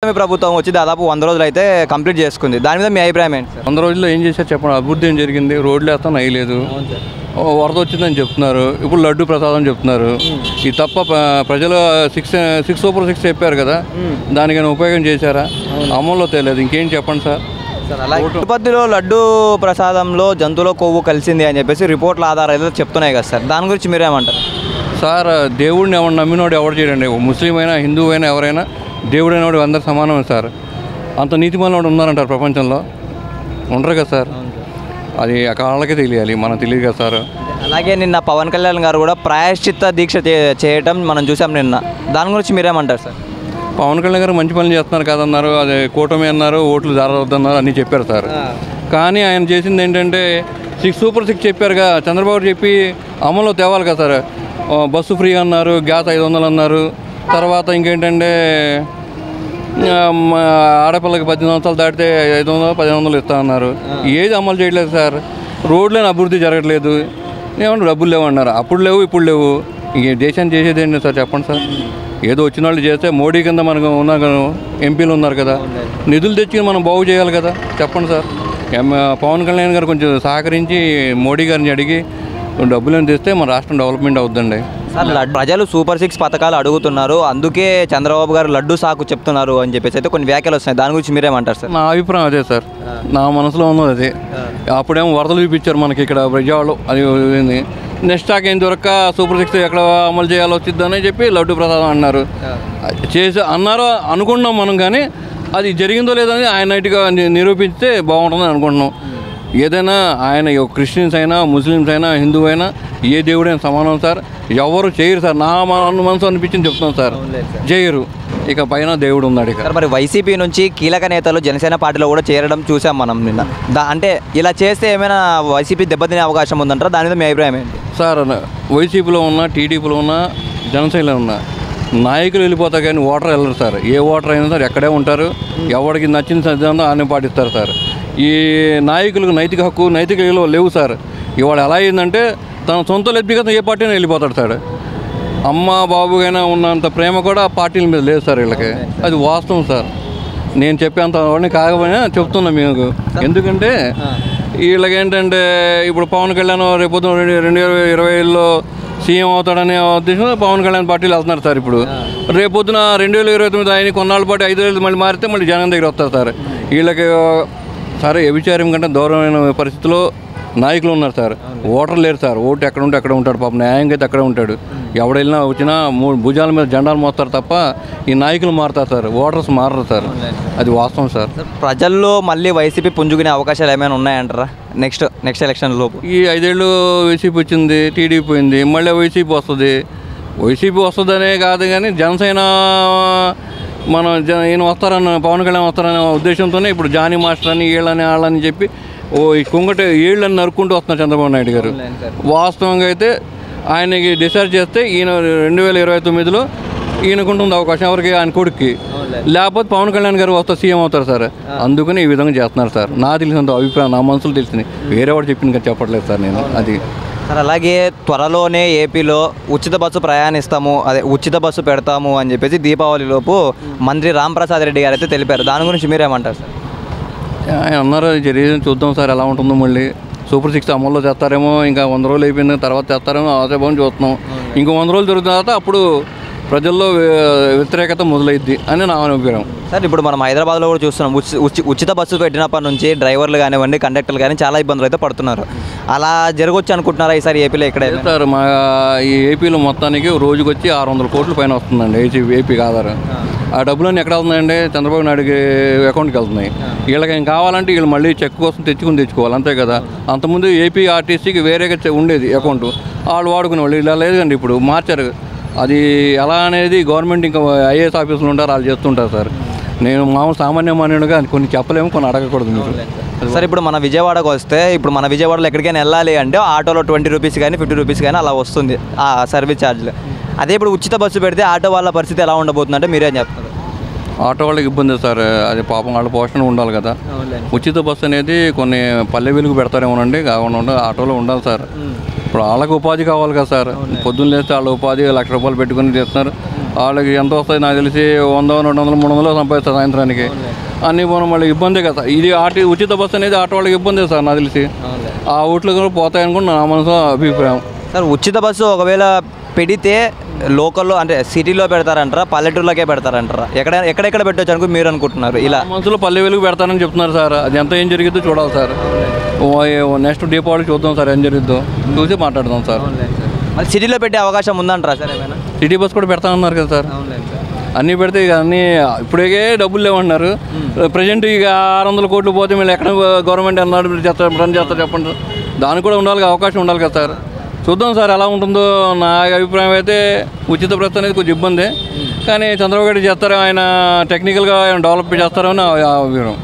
ప్రభుత్వం వచ్చి దాదాపు 100 రోజులు అయితే కంప్లీట్ చేసుకుంది. దాని మీద మీ అభిప్రాయం ఏంటి సార్? 100 రోజుల్లో ఏం చేశారు చెప్పండి? అభివృద్ధి ఏం జరిగింది? రోడ్లు వేస్తాను అయ్యలేదు, వరద వచ్చిందని చెప్తున్నారు, ఇప్పుడు లడ్డు ప్రసాదం చెప్తున్నారు. ఇది తప్ప ప్రజలు 6 సూపర్ 6 చెప్పారు కదా, దానికైనా ఉపయోగం చేశారా? అమల్లో తెలియదు. ఇంకేం చెప్పండి సార్. తిరుపతిలో లడ్డు ప్రసాదంలో జంతువుల కొవ్వు కలిసింది అని చెప్పేసి రిపోర్ట్ల ఆధారాలు చెప్తున్నాయి కదా సార్, దాని గురించి మీరేమంటారు? సార్, దేవుడిని ఎవరు నమ్మినోడు ఎవరు చేయడండి. ముస్లిం అయినా హిందూ అయినా ఎవరైనా దేవుడు అనేవాడు అందరు సమానమే సార్. అంత నీతిమాలినోడు ఉన్నారంటారు ప్రపంచంలో? ఉండరు కదా సార్. అది వాళ్ళకే తెలియాలి, మనకు తెలియదు కదా సార్. అలాగే నిన్న పవన్ కళ్యాణ్ గారు కూడా ప్రాయశ్చిత్త దీక్ష చేయటం మనం చూసాం నిన్న, దాని గురించి మీరేమంటారు సార్? పవన్ కళ్యాణ్ గారు మంచి పనులు చేస్తున్నారు కాదన్నారు, అది కూటమి అన్నారు, ఓట్లు జారవద్దన్నారు, అన్నీ చెప్పారు సార్. కానీ ఆయన చేసింది ఏంటంటే 6 సూపర్ 6 చెప్పారుగా, చంద్రబాబు చెప్పి అమల్లో తేవాలి కదా సార్. బస్సు ఫ్రీ అన్నారు, గ్యాస్ 500 అన్నారు, తర్వాత ఇంకేంటంటే ఆడపిల్లకి 18 సంవత్సరాలు దాటితే 500 1500 ఇస్తా అన్నారు. ఏది అమలు చేయట్లేదు సార్. రోడ్లని అభివృద్ధి జరగట్లేదు. ఏమన్నా డబ్బులు లేవన్నారు, అప్పుడు లేవు ఇప్పుడు లేవు. ఇంక దేశాన్ని చేసేది ఏంటి సార్ చెప్పండి సార్? ఏదో వచ్చిన వాళ్ళు చేస్తే మోడీ కింద మనకు ఉన్న ఎంపీలు ఉన్నారు కదా, నిధులు తెచ్చి మనం బాగు చేయాలి కదా, చెప్పండి సార్. పవన్ కళ్యాణ్ గారు కొంచెం సహకరించి మోడీ గారిని అడిగి డబ్బులను తెస్తే మన రాష్ట్రం డెవలప్మెంట్ అవుతుందండి సార్. ప్రజలు సూపర్ 6 పథకాలు అడుగుతున్నారు, అందుకే చంద్రబాబు గారు లడ్డు సాకు చెప్తున్నారు అని చెప్పేసి అయితే కొన్ని వ్యాఖ్యలు వస్తున్నాయి, దాని గురించి మీరేమంటారు సార్? నా అభిప్రాయం అదే సార్, నా మనసులో ఉన్నది అదే. అప్పుడేమో వరదలు చూపించారు మనకి ఇక్కడ విజయవాడలో, అది నెక్స్ట్ ఏం దొరక్క సూపర్ 6 ఎక్కడ అమలు చేయాలో వచ్చిద్దని చెప్పి లడ్డు ప్రసాదం అన్నారు. అన్నారో అనుకున్నాం మనం, కానీ అది జరిగిందో లేదని ఆయన నైట్గా నిరూపిస్తే బాగుంటుందని అనుకుంటున్నాం. ఏదైనా ఆయన క్రిస్టియన్స్ అయినా ముస్లిమ్స్ అయినా హిందూ అయినా ఏ దేవుడైనా సమానం సార్. ఎవరు చేయరు సార్, నా మనసు అనిపించింది చెప్తున్నాం సార్, చేయరు. ఇక పైన దేవుడు ఉన్నాడు. ఇక మరి వైసీపీ నుంచి కీలక నేతలు జనసేన పార్టీలో కూడా చేరడం చూసాం మనం నిన్న. అంటే ఇలా చేస్తే ఏమైనా వైసీపీ దెబ్బతినే అవకాశం ఉందంటారా? దాని మీద మీ అభిప్రాయం ఏంటి సార్? వైసీపీలో ఉన్న, టీడీపీలో ఉన్న, జనసేనలో ఉన్న నాయకులు వెళ్ళిపోతారు కానీ ఓటర్ వెళ్ళరు సార్. ఏ ఓటర్ అయినా సార్ ఎక్కడే ఉంటారు, ఎవరికి నచ్చిన సిద్ధాంతం ఆయన పాటిస్తారు సార్. ఈ నాయకులకు నైతిక హక్కు, నైతిక విలువ లేవు సార్. ఇవాళ ఎలా అయిందంటే తన సొంత వ్యక్తిగతం ఏ పార్టీని వెళ్ళిపోతాడు సార్. అమ్మ బాబుగైనా ఉన్నంత ప్రేమ కూడా పార్టీల మీద లేదు సార్ వీళ్ళకి. అది వాస్తవం సార్. నేను చెప్పేంత వాడిని కాకపోయినా చెప్తున్నా మీకు. ఎందుకంటే వీళ్ళకేంటంటే ఇప్పుడు పవన్ కళ్యాణ్ రేపు 2020లో సీఎం అవుతాడనే ఉద్దేశంలో పవన్ కళ్యాణ్ పార్టీలు వెళ్తున్నారు సార్. ఇప్పుడు రేపొద్దున 2029 ఆయన కొన్నాళ్ళ పాటు 5 ఏళ్ళు మళ్ళీ మారితే మళ్ళీ జనం దగ్గర వస్తారు సార్. వీళ్ళకి సరే వ్యభిచారం కంటే దూరమైన పరిస్థితిలో నాయకులు ఉన్నారు సార్. ఓటర్ లేరు సార్. ఓటు ఎక్కడ ఉంటే అక్కడ ఉంటాడు, పాపం న్యాయంగా అయితే అక్కడే ఉంటాడు. ఎవడెళ్ళినా వచ్చినా 3 భుజాల మీద జెండాలు మోస్తారు తప్ప ఈ నాయకులు మారుతారు సార్, ఓటర్స్ మారరు సార్. అది వాస్తవం సార్. ప్రజల్లో మళ్ళీ వైసీపీ పుంజుకునే అవకాశాలు ఏమైనా ఉన్నాయంటారా నెక్స్ట్ ఎలక్షన్ లోపు? ఈ 5 ఏళ్ళు వైసీపీ వచ్చింది, టీడీపీ పోయింది, మళ్ళీ వైసీపీ వస్తుంది. వైసీపీ వస్తుందనే కాదు కానీ జనసేన మనం ఈయన వస్తారన్న, పవన్ కళ్యాణ్ వస్తారనే ఉద్దేశంతోనే ఇప్పుడు జానీ మాస్టర్ అని వీళ్ళని వాళ్ళని చెప్పి ఈ కుంగట ఏళ్ళని నరుక్కుంటూ వస్తున్నారు చంద్రబాబు నాయుడు గారు. వాస్తవంగా అయితే ఆయనకి డిసైడ్ చేస్తే ఈయన 2029లో ఈయనకుంటుంది అవకాశం, ఎవరికి? ఆయన కొడుక్కి. లేకపోతే పవన్ కళ్యాణ్ గారు వస్తే సీఎం అవుతారు సార్. అందుకని ఈ విధంగా చేస్తున్నారు సార్. నా తెలిసినంత అభిప్రాయం, నా మనసులో తెలిసింది, వేరే వాడు చెప్పింది కానీ చెప్పట్లేదు సార్ నేను. అది సార్ అలాగే త్వరలోనే ఏపీలో ఉచిత బస్సు ప్రయాణిస్తాము, ఉచిత బస్సు పెడతాము అని చెప్పేసి దీపావళిలోపు మంత్రి రాంప్రసాద్ రెడ్డి గారు అయితే తెలిపారు. దాని గురించి మీరేమంటారు సార్? ఆయన అన్నారు జరిగింది, చూద్దాం సార్ ఎలా ఉంటుందో. మళ్ళీ సూపర్ 6 అమల్లో చేస్తారేమో, ఇంకా 100 రోజులు అయిపోయిన తర్వాత చేస్తారేమో, ఆశాభావం చూస్తున్నాం. ఇంకో 100 రోజులు దొరికిన తర్వాత అప్పుడు ప్రజల్లో వ్యతిరేకత మొదలైద్ది అని నా అభిప్రాయం సార్. ఇప్పుడు మనం హైదరాబాద్లో కూడా చూస్తున్నాం, ఉచిత బస్సు పెట్టినప్పటి నుంచి డ్రైవర్లు కానివ్వండి, కండక్టర్లు కానీ చాలా ఇబ్బందులు అయితే పడుతున్నారు. అలా జరగవచ్చు అనుకుంటున్నారా ఈసారి ఏపీలో? ఎక్కడ సార్ మా ఈ ఏపీలో మొత్తానికి రోజుకి వచ్చి 600 కోట్ల పైన వస్తుందండి ఏపీకి ఆధారం. ఆ డబ్బులన్నీ ఎక్కడ వెళ్తున్నాయండి? చంద్రబాబు నాయుడుకి అకౌంట్కి వెళ్తున్నాయి. వీళ్ళకి ఏం కావాలంటే వీళ్ళు మళ్ళీ చెక్ కోసం తెచ్చుకోవాలి, అంతే కదా. అంతకుముందు ఏపీ ఆర్టీసీకి వేరేగా ఉండేది అకౌంట్, వాళ్ళు వాడుకునేవాళ్ళు. ఇలా లేదండి, ఇప్పుడు మార్చారు. అది ఎలా అనేది గవర్నమెంట్ ఇంకా ఐఏఎస్ ఆఫీసులు ఉంటారు, వాళ్ళు చేస్తుంటారు సార్. నేను మామూలు సామాన్యమాన్యుడుగా కొన్ని చెప్పలేము, కొన్ని అడగకూడదు మీరు. సార్ ఇప్పుడు మన విజయవాడకు వస్తే, ఇప్పుడు మన విజయవాడలో ఎక్కడికైనా వెళ్ళాలి అంటే ఆటోలో 20 రూపీస్ కానీ 50 రూపీస్ కానీ అలా వస్తుంది ఆ సర్వీస్ ఛార్జ్లు. అదే ఇప్పుడు ఉచిత బస్సు పెడితే ఆటో వాళ్ళ పరిస్థితి ఎలా ఉండబోతుందంటే మీరేం చెప్తారు? ఆటో వాళ్ళకి ఇబ్బంది సార్. అది పాపం వాళ్ళ పోషణ ఉండాలి కదా. ఉచిత బస్సు అనేది కొన్ని పల్లె వెలుగు పెడతారేమోనండి, కాకుండా ఆటోలో ఉండాలి సార్. ఇప్పుడు వాళ్ళకి ఉపాధి కావాలి కదా సార్. పొద్దున్న లేస్తే వాళ్ళ ఉపాధి 1,00,000 రూపాయలు పెట్టుకుని చేస్తున్నారు. వాళ్ళకి ఎంత వస్తాయి నాకు తెలిసి 100, 200, 300 సంపాదిస్తారు సాయంత్రానికి. అన్నీ పోవడం మళ్ళీ ఇబ్బందే కదా. ఇది ఉచిత బస్సు అనేది ఆటో వాళ్ళకి ఇబ్బందే సార్ నాకు తెలిసి. ఆ ఓట్లు కూడా పోతాయనుకుని నా మనసు అభిప్రాయం. సార్ ఉచిత బస్సు ఒకవేళ పెడితే లోకల్లో అంటే సిటీలో పెడతారంటారా, పల్లెటూరులోకే పెడతారంటారా, ఎక్కడెక్కడ పెట్టవచ్చు అనుకో మీరు అనుకుంటున్నారు? ఇలా మనసులో పల్లె వెలుగు పెడతారని చెప్తున్నారు సార్. అది ఎంత ఏం జరిగిద్దో చూడాలి సార్. నెక్స్ట్ దీపావళి చూద్దాం సార్, ఏం జరిగిద్దో చూసి మాట్లాడదాం సార్. మరి సిటీలో పెట్టే అవకాశం ఉందంటారా సార్ ఏమైనా? సిటీ బస్ కూడా పెడతామన్నారు కదా సార్. అన్నీ పెడితే ఇక అన్నీ ఇప్పుడే డబ్బులు లేవన్నారు. ప్రజెంట్ ఇక 600 కోట్లు పోతే మళ్ళీ ఎక్కడ గవర్నమెంట్ అన్నాడు రన్ చేస్తారు చెప్పండి. దానికి కూడా ఉండాలి, అవకాశం ఉండాలి కదా సార్. చూద్దాం సార్ ఎలా ఉంటుందో. నా అభిప్రాయం అయితే ఉచిత బస్సు అనేది కొంచెం ఇబ్బంది, కానీ చంద్రబాబు గారు చేస్తారు, ఆయన టెక్నికల్గా ఆయన డెవలప్ చేస్తారని నా అభిప్రాయం.